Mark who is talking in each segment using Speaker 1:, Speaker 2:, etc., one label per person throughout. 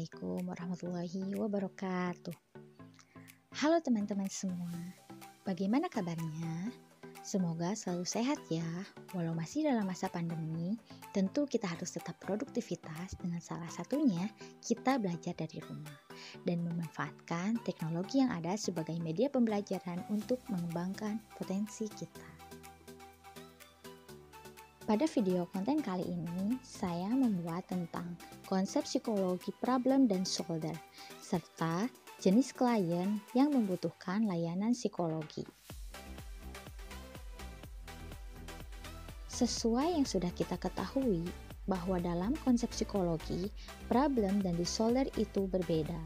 Speaker 1: Assalamualaikum warahmatullahi wabarakatuh. Halo teman-teman semua, bagaimana kabarnya? Semoga selalu sehat ya. Walau masih dalam masa pandemi, tentu kita harus tetap produktivitas dengan salah satunya kita belajar dari rumah dan memanfaatkan teknologi yang ada sebagai media pembelajaran untuk mengembangkan potensi kita. Pada video konten kali ini, saya membuat tentang konsep psikologi problem dan solver, serta jenis klien yang membutuhkan layanan psikologi. Sesuai yang sudah kita ketahui, bahwa dalam konsep psikologi, problem dan disorder itu berbeda.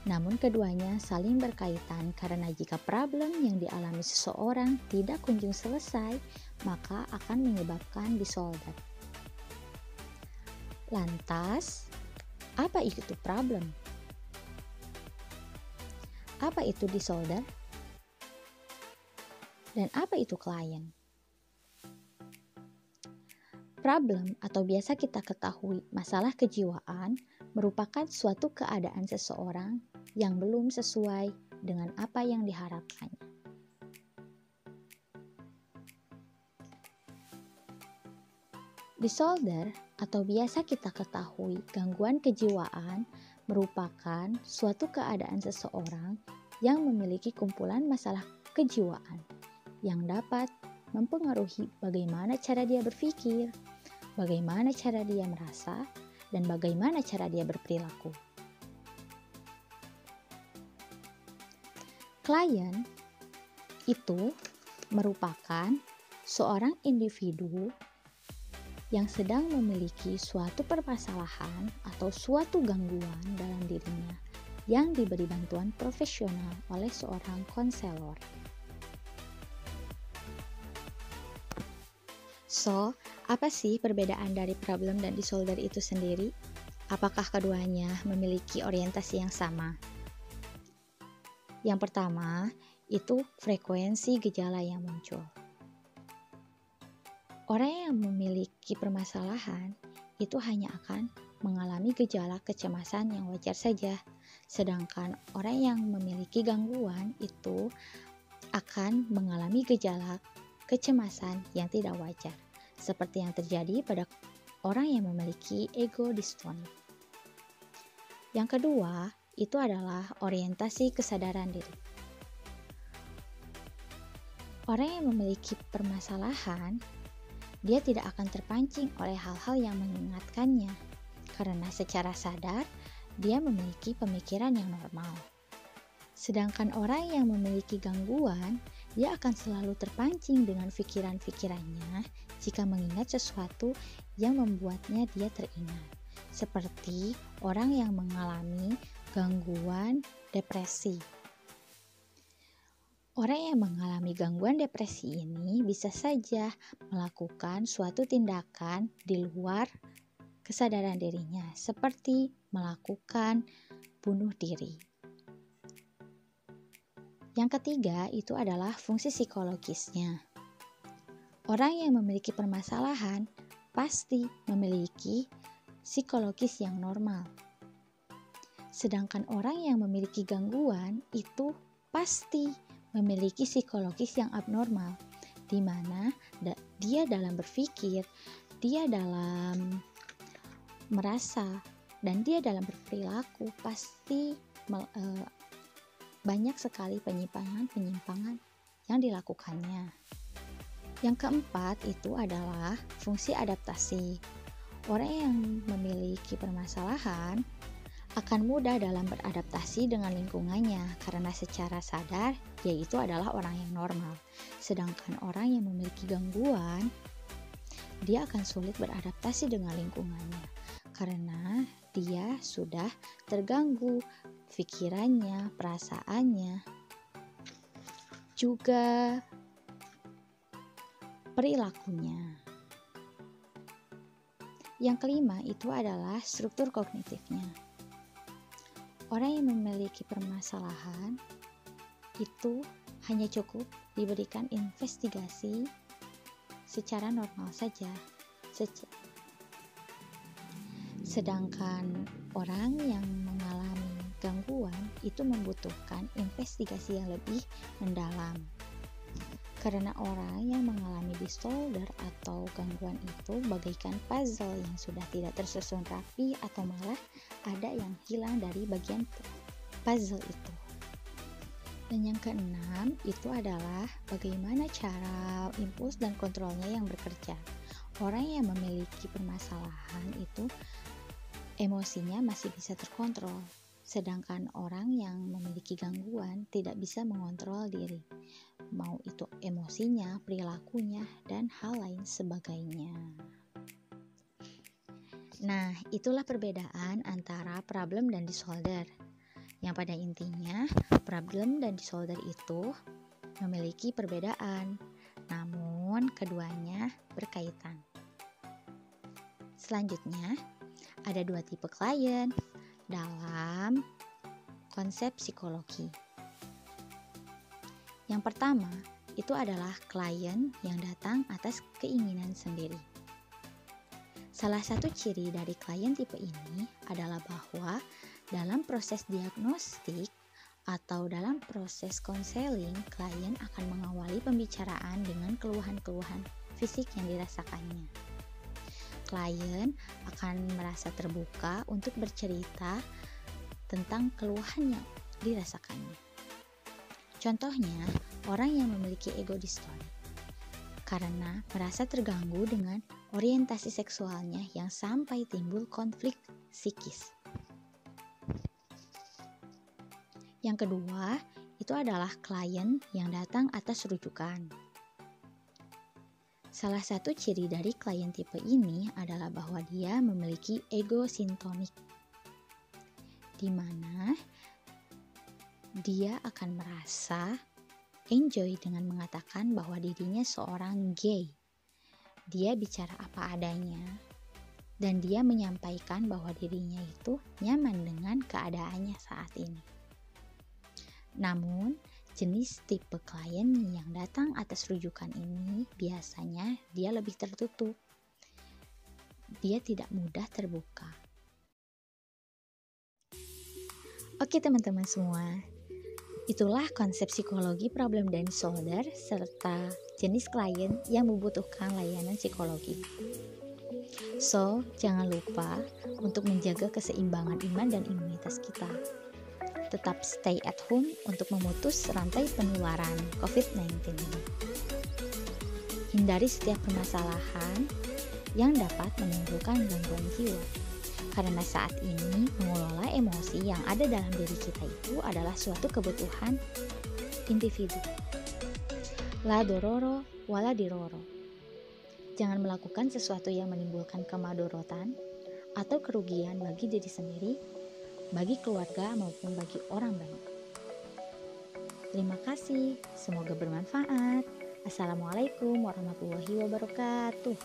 Speaker 1: Namun keduanya saling berkaitan karena jika problem yang dialami seseorang tidak kunjung selesai, maka akan menyebabkan disorder. Lantas, apa itu problem? Apa itu disorder? Dan apa itu klien? Problem atau biasa kita ketahui masalah kejiwaan merupakan suatu keadaan seseorang yang belum sesuai dengan apa yang diharapkannya. Disorder atau biasa kita ketahui gangguan kejiwaan merupakan suatu keadaan seseorang yang memiliki kumpulan masalah kejiwaan yang dapat mempengaruhi bagaimana cara dia berpikir, bagaimana cara dia merasa, dan bagaimana cara dia berperilaku. Klien itu merupakan seorang individu yang sedang memiliki suatu permasalahan atau suatu gangguan dalam dirinya yang diberi bantuan profesional oleh seorang konselor. So, apa sih perbedaan dari problem dan disorder itu sendiri? Apakah keduanya memiliki orientasi yang sama? Yang pertama, itu frekuensi gejala yang muncul. Orang yang memiliki permasalahan itu hanya akan mengalami gejala kecemasan yang wajar saja, sedangkan orang yang memiliki gangguan itu akan mengalami gejala kecemasan yang tidak wajar, seperti yang terjadi pada orang yang memiliki ego dystonia. Yang kedua, itu adalah orientasi kesadaran diri. Orang yang memiliki permasalahan, dia tidak akan terpancing oleh hal-hal yang mengingatkannya, karena secara sadar, dia memiliki pemikiran yang normal. Sedangkan orang yang memiliki gangguan, dia akan selalu terpancing dengan pikiran-pikirannya jika mengingat sesuatu yang membuatnya dia teringat. Seperti orang yang mengalami gangguan depresi. Orang yang mengalami gangguan depresi ini bisa saja melakukan suatu tindakan di luar kesadaran dirinya, seperti melakukan bunuh diri. Yang ketiga itu adalah fungsi psikologisnya. Orang yang memiliki permasalahan pasti memiliki psikologis yang normal. Sedangkan orang yang memiliki gangguan itu pasti memiliki psikologis yang abnormal, di mana dia dalam berpikir, dia dalam merasa, dan dia dalam berperilaku pasti banyak sekali penyimpangan-penyimpangan yang dilakukannya. Yang keempat itu adalah fungsi adaptasi. Orang yang memiliki permasalahan akan mudah dalam beradaptasi dengan lingkungannya karena secara sadar dia itu adalah orang yang normal. Sedangkan orang yang memiliki gangguan, dia akan sulit beradaptasi dengan lingkungannya karena dia sudah terganggu pikirannya, perasaannya, juga perilakunya. Yang kelima itu adalah struktur kognitifnya. Orang yang memiliki permasalahan itu hanya cukup diberikan investigasi secara normal saja. Sedangkan orang yang mengalami gangguan itu membutuhkan investigasi yang lebih mendalam. Karena orang yang mengalami disorder atau gangguan itu bagaikan puzzle yang sudah tidak tersusun rapi atau malah ada yang hilang dari bagian puzzle itu. Dan yang keenam itu adalah bagaimana cara impuls dan kontrolnya yang bekerja. Orang yang memiliki permasalahan itu emosinya masih bisa terkontrol, sedangkan orang yang memiliki gangguan tidak bisa mengontrol diri, mau itu emosinya, perilakunya, dan hal lain sebagainya. Nah, itulah perbedaan antara problem dan disorder. Yang pada intinya, problem dan disorder itu memiliki perbedaan, namun keduanya berkaitan. Selanjutnya, ada dua tipe klien dalam konsep psikologi. Yang pertama, itu adalah klien yang datang atas keinginan sendiri. Salah satu ciri dari klien tipe ini adalah bahwa dalam proses diagnostik atau dalam proses konseling, klien akan mengawali pembicaraan dengan keluhan-keluhan fisik yang dirasakannya. Klien akan merasa terbuka untuk bercerita tentang keluhan yang dirasakannya. Contohnya, orang yang memiliki ego dysphoria karena merasa terganggu dengan orientasi seksualnya yang sampai timbul konflik psikis. Yang kedua, itu adalah klien yang datang atas rujukan. Salah satu ciri dari klien tipe ini adalah bahwa dia memiliki ego sintonik, di mana dia akan merasa enjoy dengan mengatakan bahwa dirinya seorang gay. Dia bicara apa adanya, dan dia menyampaikan bahwa dirinya itu nyaman dengan keadaannya saat ini. Namun, jenis tipe klien yang datang atas rujukan ini biasanya dia lebih tertutup. Dia tidak mudah terbuka. Oke teman-teman semua, itulah konsep psikologi problem dan disorder serta jenis klien yang membutuhkan layanan psikologi. So, jangan lupa untuk menjaga keseimbangan iman dan imunitas kita. Tetap stay at home untuk memutus rantai penularan COVID-19 ini. Hindari setiap permasalahan yang dapat menimbulkan gangguan jiwa. Karena saat ini mengelola emosi yang ada dalam diri kita itu adalah suatu kebutuhan individu. La dororo wala diroro. Jangan melakukan sesuatu yang menimbulkan kemadorotan atau kerugian bagi diri sendiri, bagi keluarga maupun bagi orang banyak. Terima kasih, semoga bermanfaat. Assalamualaikum warahmatullahi wabarakatuh.